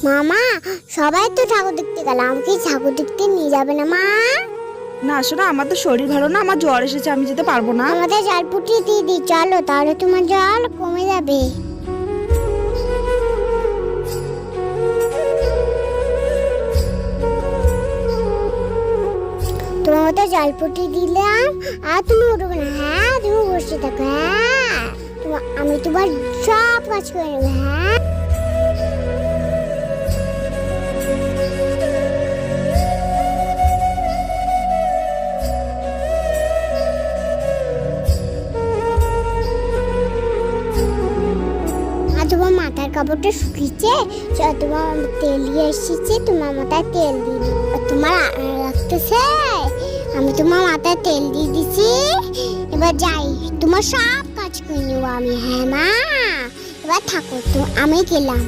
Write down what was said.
মামা, সবাই তো ঠাকুর দেখতে গেল, আমাকে ঠাকুর দেখতে নিয়ে যাবে না মা? না শোনা, আমার তো শরীর ভালো না, আমার জ্বর এসেছে, আমি যেতে পারবো না। আমাদের জল ফুটিয়ে দিয়ে দিই, চলো তাহলে তোমার জল কমে যাবে। তোমার তো জল ফুটিয়ে দিলাম, আর তুমি উঠবে না। হ্যাঁ, তুমি বসে থাকো। হ্যাঁ, আমি তোমার সব কাজ করে নেবো। হ্যাঁ, আর তোমার মাথার কাপড়টা শুকিয়েছে, তোমার তেল দিয়ে এসেছে, তোমার মাথায় তেল দিয়ে দিই। তোমার লাগতেছে, আমি তোমার মাথায় তেল দিয়ে দিছি। এবার যাই, তোমার সব কাজ করে নেবো আমি। হ্যাঁ মা, এবার থাকো তো, আমি গেলাম।